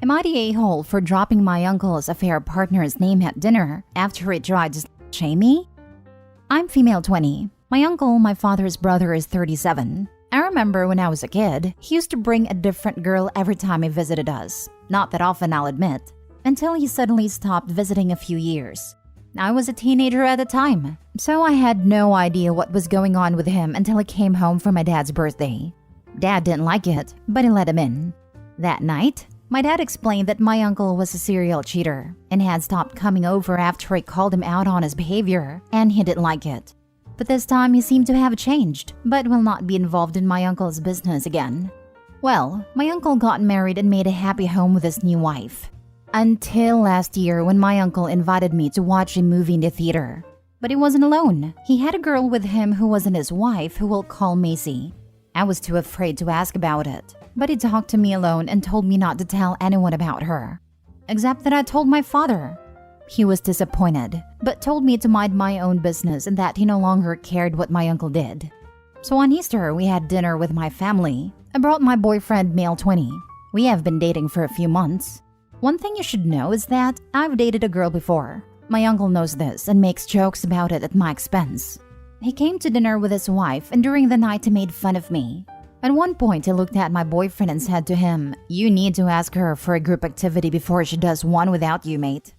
Am I the a-hole for dropping my uncle's affair partner's name at dinner after he tried to shame me? I'm female 20. My uncle, my father's brother, is 37. I remember when I was a kid, he used to bring a different girl every time he visited us. Not that often, I'll admit, until he suddenly stopped visiting a few years. I was a teenager at the time, so I had no idea what was going on with him until he came home for my dad's birthday. Dad didn't like it, but he let him in. That night, my dad explained that my uncle was a serial cheater and had stopped coming over after I called him out on his behavior, and he didn't like it. But this time he seemed to have changed, but will not be involved in my uncle's business again. Well, my uncle got married and made a happy home with his new wife. Until last year when my uncle invited me to watch a movie in the theater. But he wasn't alone. He had a girl with him who wasn't his wife, who we'll call Macy. I was too afraid to ask about it, but he talked to me alone and told me not to tell anyone about her. Except that I told my father. He was disappointed, but told me to mind my own business and that he no longer cared what my uncle did. So on Easter, we had dinner with my family. I brought my boyfriend, male 20. We have been dating for a few months. One thing you should know is that I've dated a girl before. My uncle knows this and makes jokes about it at my expense. He came to dinner with his wife, and during the night he made fun of me. At one point he looked at my boyfriend and said to him, "You need to ask her for a group activity before she does one without you, mate."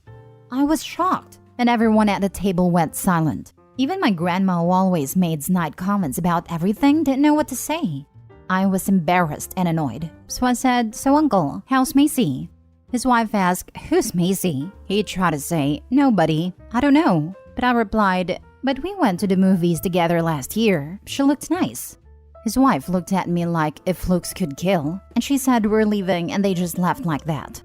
I was shocked, and everyone at the table went silent. Even my grandma, who always made snide comments about everything, didn't know what to say. I was embarrassed and annoyed, so I said, "So uncle, how's Macy?" His wife asked, "Who's Macy?" He tried to say, "Nobody, I don't know." But I replied, "But we went to the movies together last year. She looked nice." His wife looked at me like if looks could kill, and she said we're leaving, and they just left like that.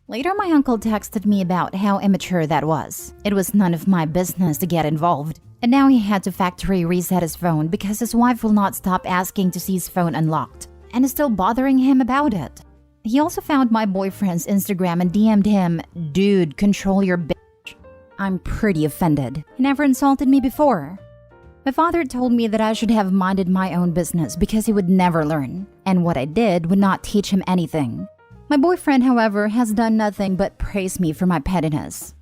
Later, my uncle texted me about how immature that was. It was none of my business to get involved. And now he had to factory reset his phone because his wife will not stop asking to see his phone unlocked, and is still bothering him about it. He also found my boyfriend's Instagram and DM'd him, "Dude, control your bitch." I'm pretty offended. He never insulted me before. My father told me that I should have minded my own business because he would never learn, and what I did would not teach him anything. My boyfriend, however, has done nothing but praise me for my pettiness.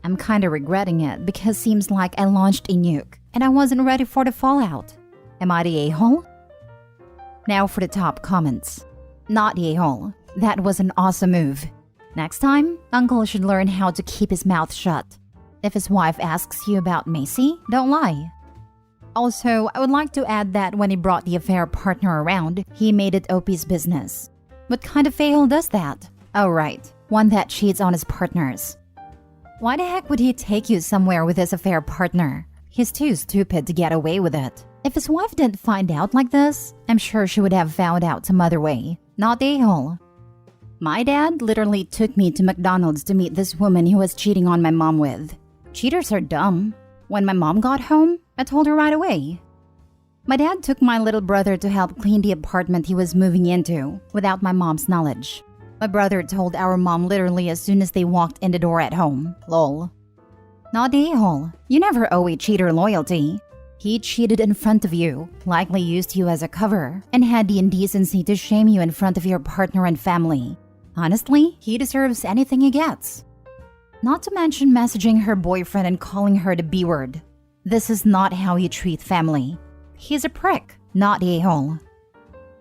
I'm kinda regretting it because seems like I launched a nuke, and I wasn't ready for the fallout. Am I the a-hole? Now for the top comments. Not the a-hole. That was an awesome move. Next time, uncle should learn how to keep his mouth shut. If his wife asks you about Macy, don't lie. Also, I would like to add that when he brought the affair partner around, he made it OP's business. What kind of a-hole does that? Oh right, one that cheats on his partners. Why the heck would he take you somewhere with his affair partner? He's too stupid to get away with it. If his wife didn't find out like this, I'm sure she would have found out some other way. Not the a-hole. My dad literally took me to McDonald's to meet this woman he was cheating on my mom with. Cheaters are dumb. When my mom got home, I told her right away. My dad took my little brother to help clean the apartment he was moving into, without my mom's knowledge. My brother told our mom literally as soon as they walked in the door at home. Lol. Not the a-hole. You never owe a cheater loyalty. He cheated in front of you, likely used you as a cover, and had the indecency to shame you in front of your partner and family. Honestly, he deserves anything he gets. Not to mention messaging her boyfriend and calling her the B-word. This is not how you treat family. He's a prick, not the a-hole.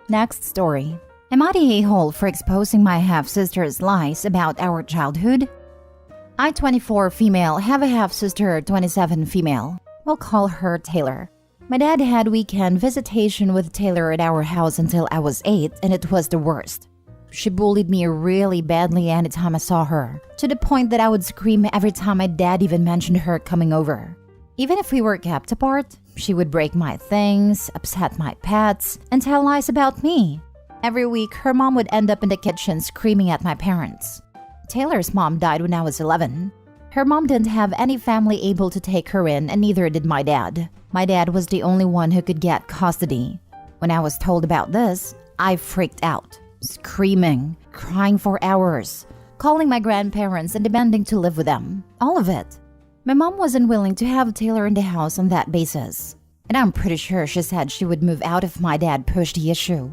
Next story. Am I the a-hole for exposing my half-sister's lies about our childhood? I, 24 female, have a half-sister, 27 female. We'll call her Taylor. My dad had weekend visitation with Taylor at our house until I was 8, and it was the worst. She bullied me really badly anytime I saw her, to the point that I would scream every time my dad even mentioned her coming over. Even if we were kept apart, she would break my things, upset my pets, and tell lies about me. Every week, her mom would end up in the kitchen screaming at my parents. Taylor's mom died when I was 11. Her mom didn't have any family able to take her in, and neither did my dad. My dad was the only one who could get custody. When I was told about this, I freaked out. Screaming, crying for hours, calling my grandparents and demanding to live with them. All of it. My mom wasn't willing to have Taylor in the house on that basis. And I'm pretty sure she said she would move out if my dad pushed the issue.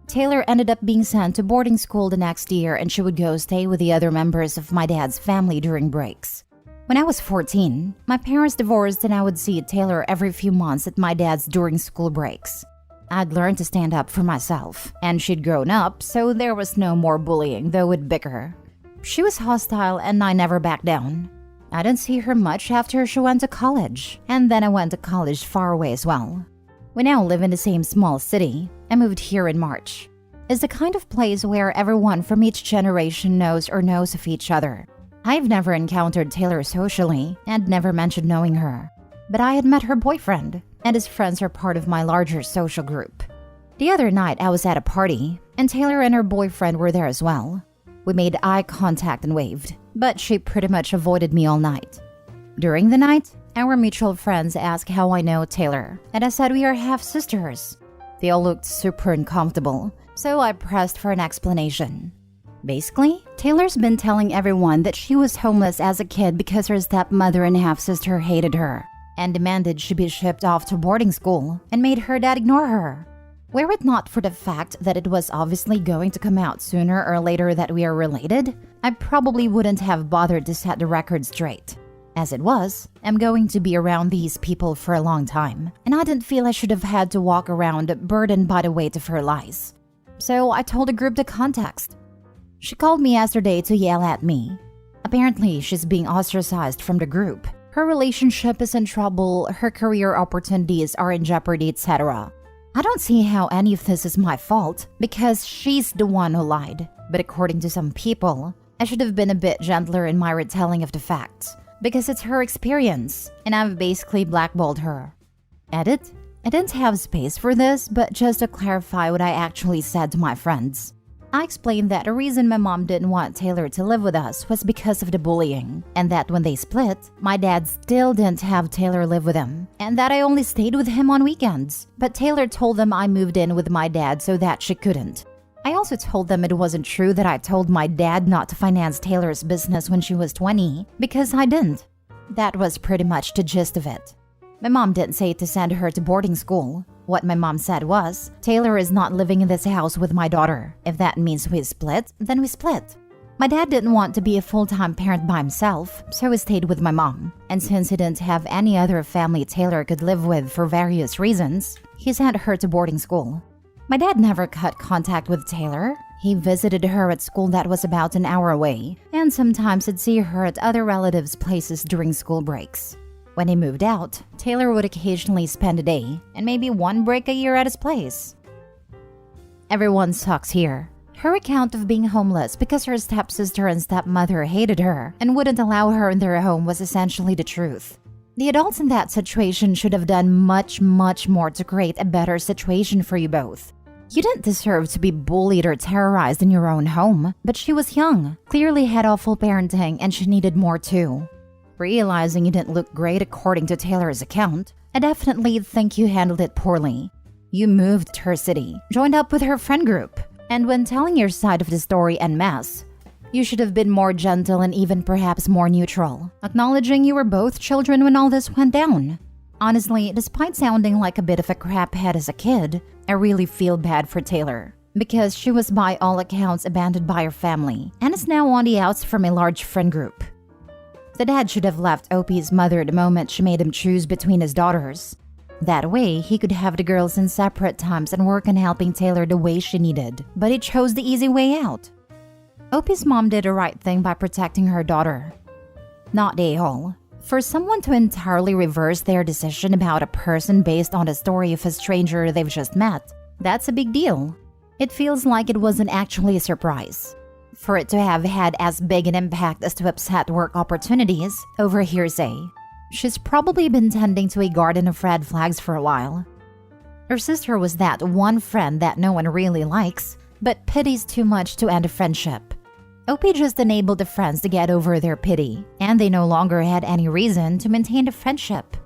Taylor ended up being sent to boarding school the next year, and she would go stay with the other members of my dad's family during breaks. When I was 14, my parents divorced and I would see Taylor every few months at my dad's during school breaks. I'd learned to stand up for myself, and she'd grown up, so there was no more bullying, though we'd bicker. She was hostile and I never backed down. I didn't see her much after she went to college, and then I went to college far away as well. We now live in the same small city. I moved here in March. It's the kind of place where everyone from each generation knows of each other. I've never encountered Taylor socially and never mentioned knowing her. But I had met her boyfriend, and his friends are part of my larger social group. The other night I was at a party, and Taylor and her boyfriend were there as well. We made eye contact and waved, but she pretty much avoided me all night. During the night, our mutual friends asked how I know Taylor, and I said we are half-sisters. They all looked super uncomfortable, so I pressed for an explanation. Basically, Taylor's been telling everyone that she was homeless as a kid because her stepmother and half-sister hated her and demanded she be shipped off to boarding school and made her dad ignore her. Were it not for the fact that it was obviously going to come out sooner or later that we are related, I probably wouldn't have bothered to set the record straight. As it was, I'm going to be around these people for a long time, and I didn't feel I should have had to walk around burdened by the weight of her lies. So I told the group the context. She called me yesterday to yell at me. Apparently, she's being ostracized from the group. Her relationship is in trouble, her career opportunities are in jeopardy, etc. I don't see how any of this is my fault, because she's the one who lied. But according to some people, I should have been a bit gentler in my retelling of the facts, because it's her experience, and I've basically blackballed her. Edit? I didn't have space for this, but just to clarify what I actually said to my friends. I explained that the reason my mom didn't want Taylor to live with us was because of the bullying, and that when they split, my dad still didn't have Taylor live with him, and that I only stayed with him on weekends. But Taylor told them I moved in with my dad so that she couldn't. I also told them it wasn't true that I told my dad not to finance Taylor's business when she was 20, because I didn't. That was pretty much the gist of it. My mom didn't say to send her to boarding school. What my mom said was, Taylor is not living in this house with my daughter. If that means we split, then we split. My dad didn't want to be a full-time parent by himself, so he stayed with my mom. And since he didn't have any other family Taylor could live with for various reasons, he sent her to boarding school. My dad never cut contact with Taylor. He visited her at school that was about an hour away, and sometimes he'd see her at other relatives' places during school breaks. When he moved out, Taylor would occasionally spend a day, and maybe one break a year at his place. Everyone sucks here. Her account of being homeless because her stepsister and stepmother hated her and wouldn't allow her in their home was essentially the truth. The adults in that situation should have done much more to create a better situation for you both. You didn't deserve to be bullied or terrorized in your own home, but she was young, clearly had awful parenting, and she needed more too. Realizing you didn't look great according to Taylor's account, I definitely think you handled it poorly. You moved to her city, joined up with her friend group, and when telling your side of the story en masse, you should have been more gentle and even perhaps more neutral, acknowledging you were both children when all this went down. Honestly, despite sounding like a bit of a craphead as a kid, I really feel bad for Taylor, because she was by all accounts abandoned by her family and is now on the outs from a large friend group. The dad should have left Opie's mother the moment she made him choose between his daughters. That way, he could have the girls in separate times and work on helping Taylor the way she needed, but he chose the easy way out. Opie's mom did the right thing by protecting her daughter. Not the a-hole. For someone to entirely reverse their decision about a person based on the story of a stranger they've just met, that's a big deal. It feels like it wasn't actually a surprise. For it to have had as big an impact as to upset work opportunities over hearsay. She's probably been tending to a garden of red flags for a while. Her sister was that one friend that no one really likes, but pities too much to end a friendship. Opie just enabled the friends to get over their pity, and they no longer had any reason to maintain the friendship.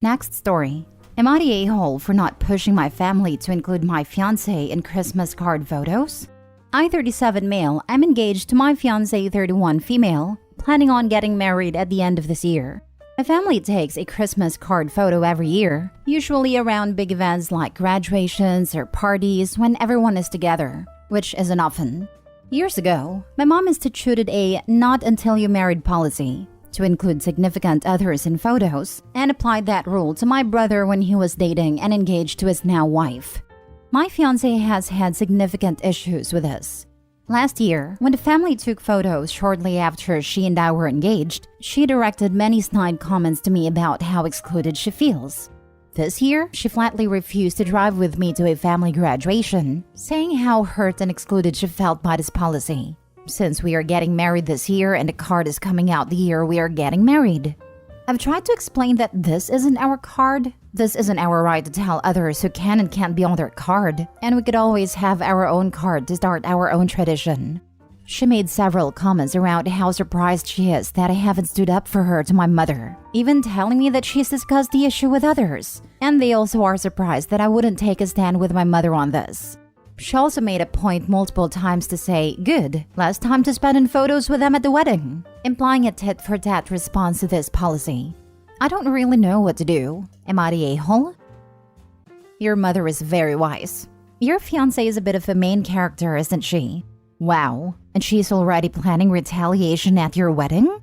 Next story. Am I the a-hole for not pushing my family to include my fiancé in Christmas card photos? I, 37 male, am engaged to my fiancé, 31 female, planning on getting married at the end of this year. My family takes a Christmas card photo every year, usually around big events like graduations or parties when everyone is together, which isn't often. Years ago, my mom instituted a not until you married policy to include significant others in photos and applied that rule to my brother when he was dating and engaged to his now wife. My fiancé has had significant issues with this. Last year, when the family took photos shortly after she and I were engaged, she directed many snide comments to me about how excluded she feels. This year, she flatly refused to drive with me to a family graduation, saying how hurt and excluded she felt by this policy. Since we are getting married this year and the card is coming out the year we are getting married. I've tried to explain that this isn't our card. This isn't our right to tell others who can and can't be on their card, and we could always have our own card to start our own tradition. She made several comments around how surprised she is that I haven't stood up for her to my mother, even telling me that she's discussed the issue with others, and they also are surprised that I wouldn't take a stand with my mother on this. She also made a point multiple times to say, "Good, less time to spend in photos with them at the wedding," implying a tit-for-tat response to this policy. I don't really know what to do. Am I the a-hole? Your mother is very wise. Your fiancée is a bit of a main character, isn't she? Wow, and she's already planning retaliation at your wedding?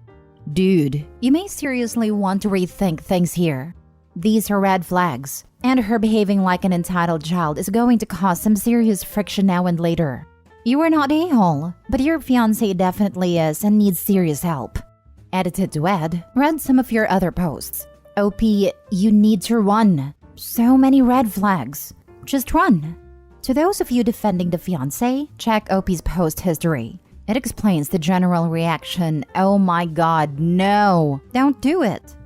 Dude, you may seriously want to rethink things here. These are red flags, and her behaving like an entitled child is going to cause some serious friction now and later. You are not a-hole, but your fiancé definitely is and needs serious help. Edited to Ed, read some of your other posts. OP, you need to run. So many red flags. Just run. To those of you defending the fiancé, check OP's post history. It explains the general reaction, "Oh my god, no, don't do it."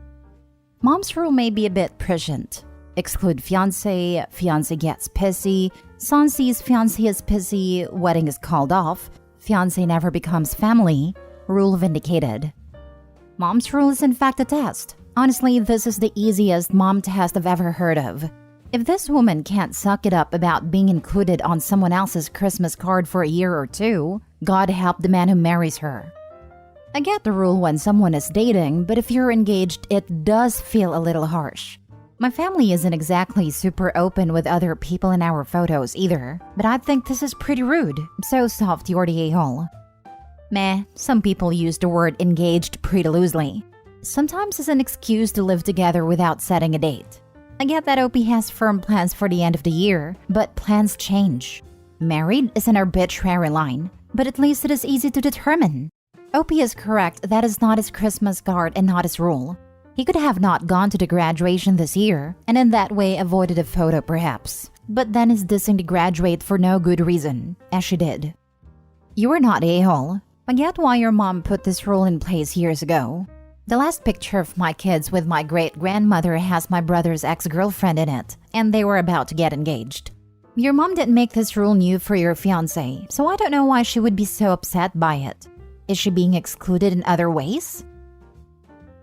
Mom's rule may be a bit prescient. Exclude fiancé, fiancé gets pissy, son sees fiancé is pissy, wedding is called off, fiancé never becomes family, rule vindicated. Mom's rule is in fact a test. Honestly, this is the easiest mom test I've ever heard of. If this woman can't suck it up about being included on someone else's Christmas card for a year or two, God help the man who marries her. I get the rule when someone is dating, but if you're engaged, it does feel a little harsh. My family isn't exactly super open with other people in our photos either, but I think this is pretty rude. So soft, you're the a-hole. Meh, some people use the word engaged pretty loosely. Sometimes it's an excuse to live together without setting a date. I get that OP has firm plans for the end of the year, but plans change. Married is an arbitrary line, but at least it is easy to determine. OP is correct that is not his Christmas card and not his rule. He could have not gone to the graduation this year, and in that way avoided a photo perhaps, but then is dissing to graduate for no good reason, as she did. You are not a-hole. I get why your mom put this rule in place years ago. The last picture of my kids with my great-grandmother has my brother's ex-girlfriend in it, and they were about to get engaged. Your mom didn't make this rule new for your fiancé, so I don't know why she would be so upset by it. Is she being excluded in other ways?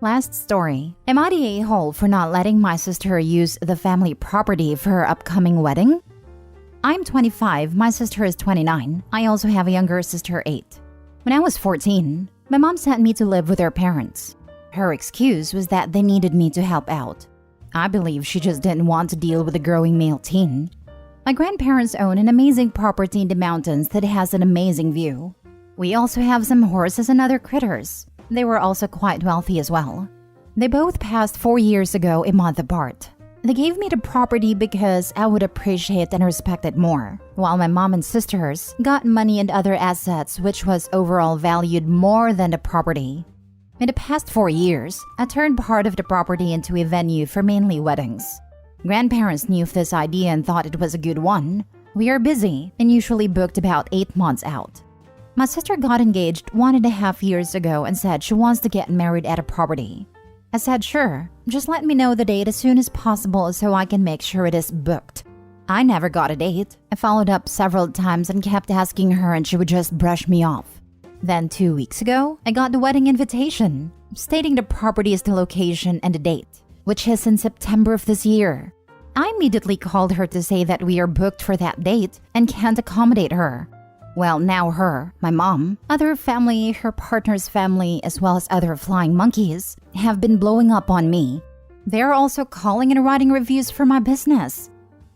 Last story. Am I the a-hole for not letting my sister use the family property for her upcoming wedding? I'm 25, my sister is 29. I also have a younger sister, 8. When I was 14, my mom sent me to live with her parents. Her excuse was that they needed me to help out. I believe she just didn't want to deal with a growing male teen. My grandparents own an amazing property in the mountains that has an amazing view. We also have some horses and other critters. They were also quite wealthy as well. They both passed 4 years ago a month apart. They gave me the property because I would appreciate and respect it more, while my mom and sisters got money and other assets which was overall valued more than the property. In the past 4 years, I turned part of the property into a venue for mainly weddings. Grandparents knew of this idea and thought it was a good one. We are busy and usually booked about 8 months out. My sister got engaged 1.5 years ago and said she wants to get married at a property. I said sure, just let me know the date as soon as possible so I can make sure it is booked. I never got a date. I followed up several times and kept asking her and she would just brush me off. Then 2 weeks ago, I got the wedding invitation, stating the property is the location and the date, which is in September of this year. I immediately called her to say that we are booked for that date and can't accommodate her. Well, now her, my mom, other family, her partner's family, as well as other flying monkeys, have been blowing up on me. They're also calling and writing reviews for my business.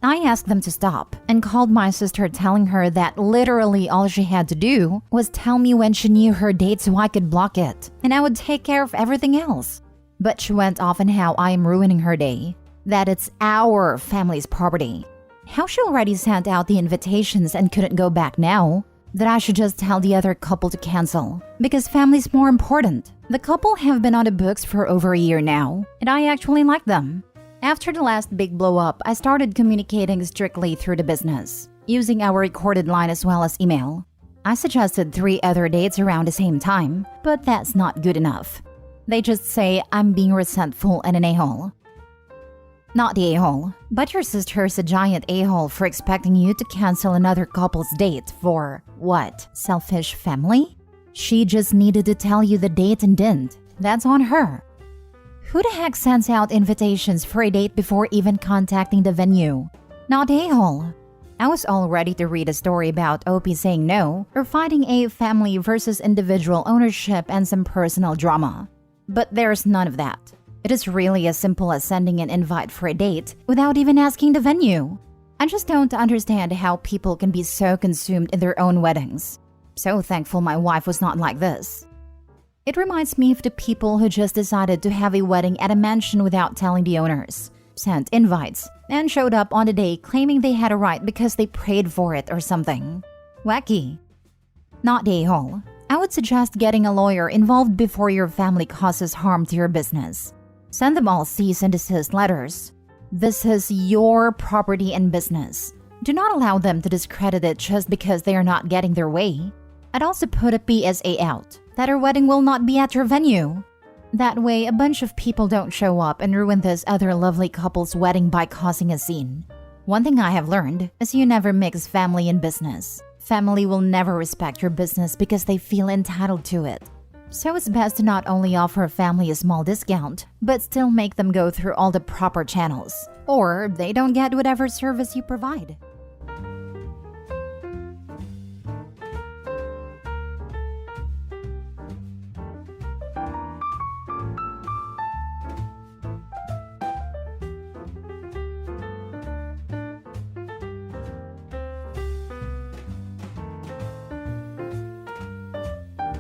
I asked them to stop and called my sister, telling her that literally all she had to do was tell me when she knew her date so I could block it, and I would take care of everything else. But she went off on how I am ruining her day, that it's our family's property, how she already sent out the invitations and couldn't go back now, that I should just tell the other couple to cancel because family's more important. The couple have been on the books for over a year now, and I actually like them. After the last big blow up, I started communicating strictly through the business, using our recorded line as well as email. I suggested 3 other dates around the same time, but that's not good enough. They just say I'm being resentful and an a-hole. Not the a-hole, but your sister's a giant a-hole for expecting you to cancel another couple's date for, what, selfish family? She just needed to tell you the date and didn't. That's on her. Who the heck sends out invitations for a date before even contacting the venue? Not a-hole. I was all ready to read a story about OP saying no or fighting a family versus individual ownership and some personal drama. But there's none of that. It is really as simple as sending an invite for a date without even asking the venue. I just don't understand how people can be so consumed in their own weddings. So thankful my wife was not like this. It reminds me of the people who just decided to have a wedding at a mansion without telling the owners, sent invites, and showed up on the day claiming they had a right because they prayed for it or something. Wacky. Not a-hole. I would suggest getting a lawyer involved before your family causes harm to your business. Send them all cease and desist letters. This is your property and business. Do not allow them to discredit it just because they are not getting their way. I'd also put a PSA out that our wedding will not be at your venue. That way, a bunch of people don't show up and ruin this other lovely couple's wedding by causing a scene. One thing I have learned is you never mix family and business. Family will never respect your business because they feel entitled to it. So it's best to not only offer family a small discount, but still make them go through all the proper channels, or they don't get whatever service you provide.